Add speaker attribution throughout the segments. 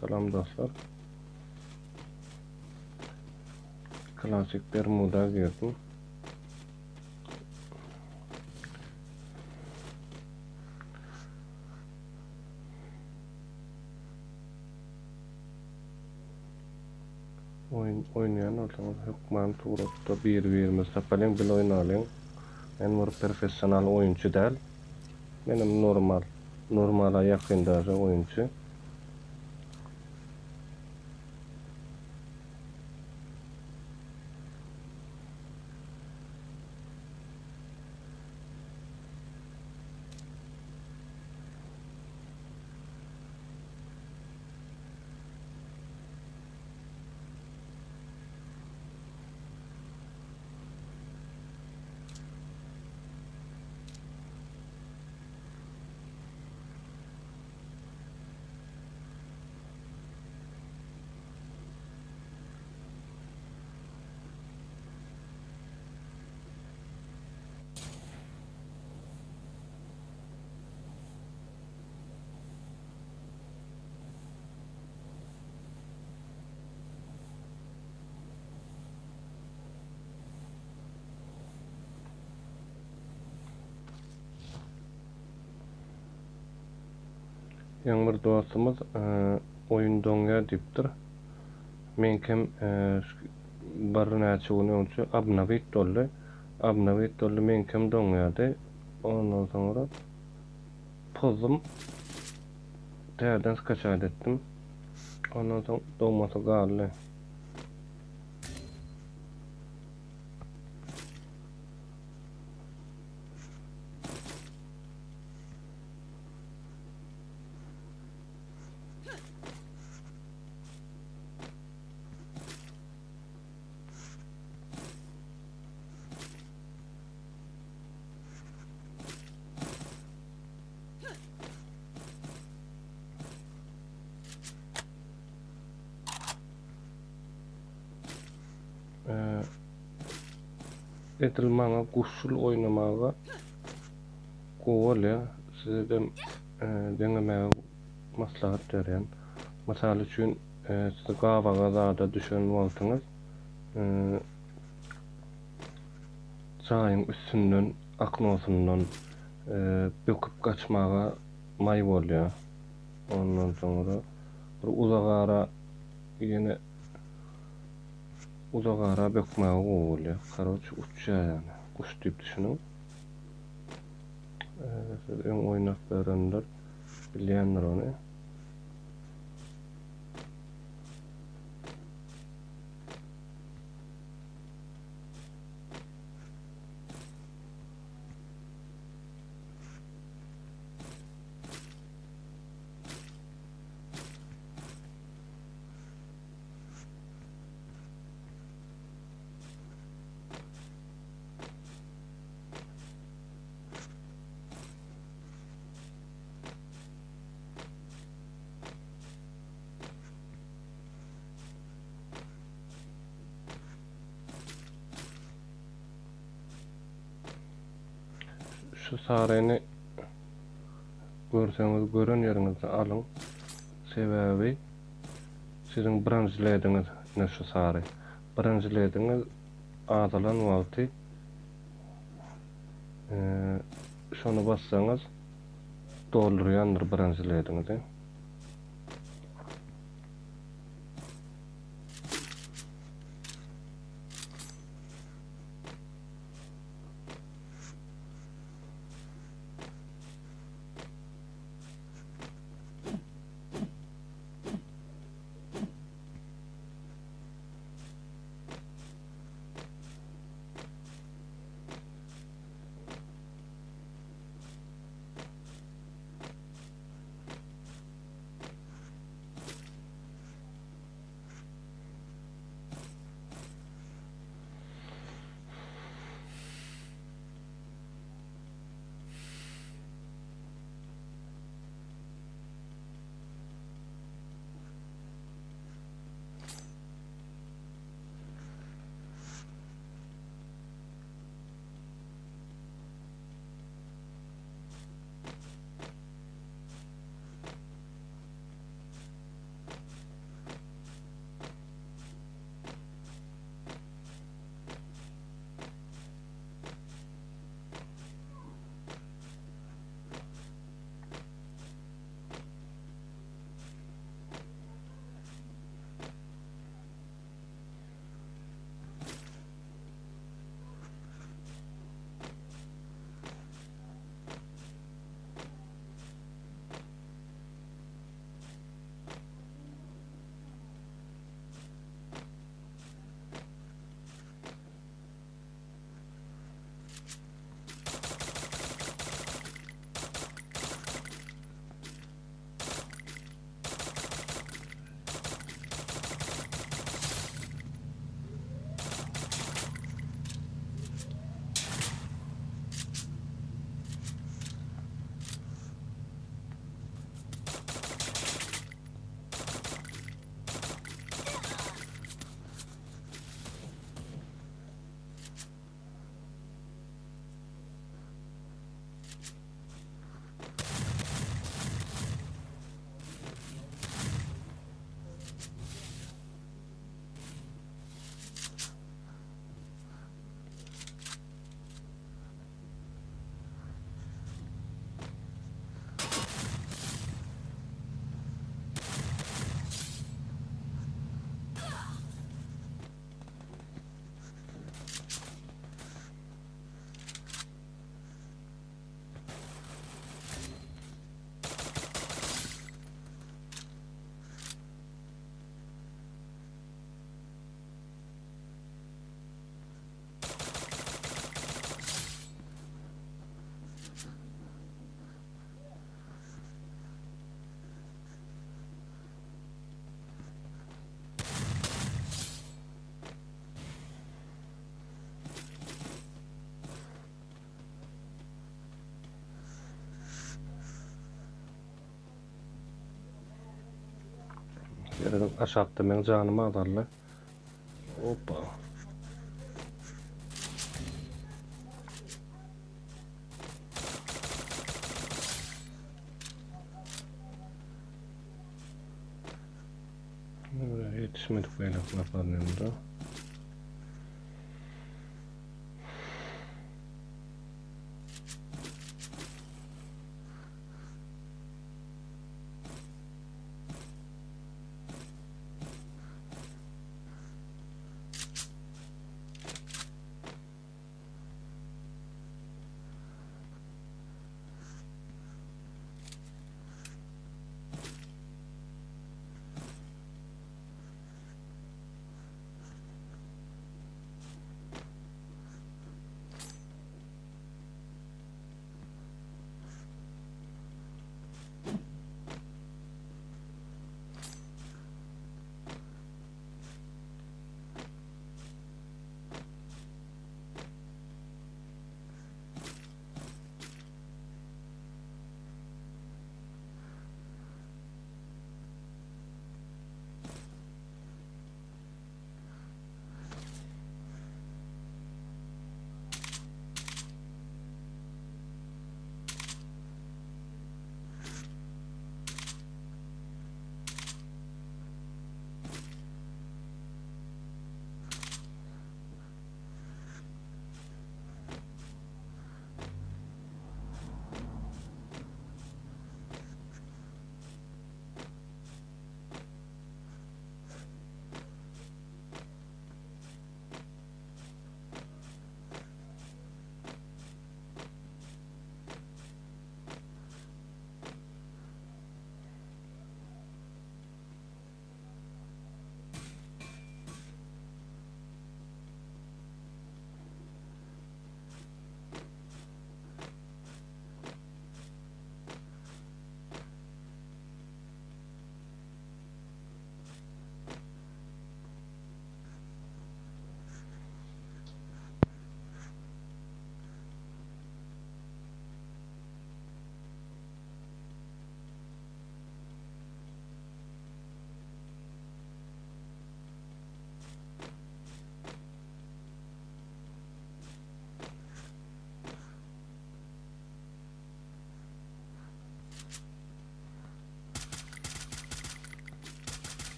Speaker 1: Salam dostlar. Klasik Bermuda girdim. Oynayan olsanız hükman tuğrapda bir sapalım bil oynalım. Ben bir profesyonel oyuncu değil. Benim normala yakındaşı oyuncu. Ýa bir dostumuz oyun doňýa dipdir. Menkem bir näçe gün önce Abnavit doldy. Abnavit doldy menkem doňýady. Ondan sonra pozum täzeden skaçat etdim. Ondan soň doňmasy galdy. Etilmaňa guşul oynamaga gowalya sizem deňemäge maslahat berýän. Masaly üçin siz gawaga zada düşen bolsaňyz çaýyň üstünden aknosyndan böküp gaçmaga may bolýar. Ondan sonra bir uzagara ýene uzagara bökmäge gowalýar. Karoç uçýar ýani. Kuş diýip düşüneň. Siz öň oýnaklaryndır bilýändir ony. Şu saryny görseňiz gören ýeriňizde alyň. Sebäbi siziň birinjilädiňiz şu sary. Birinjilädiňiz azalan wagty şonu bassaňyz doldurýandyr birinjilädiňizi. Şeýle aşapda men janymy adarlar. Hoppa. Yetişmedik beýle naparnymda.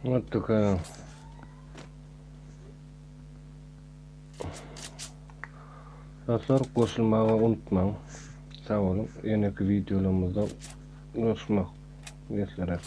Speaker 1: Attık ha. Dostlar, koşulmagy unutmaň. Sag bolun. Ýene-ki videolarymyzda görüşmek üzere.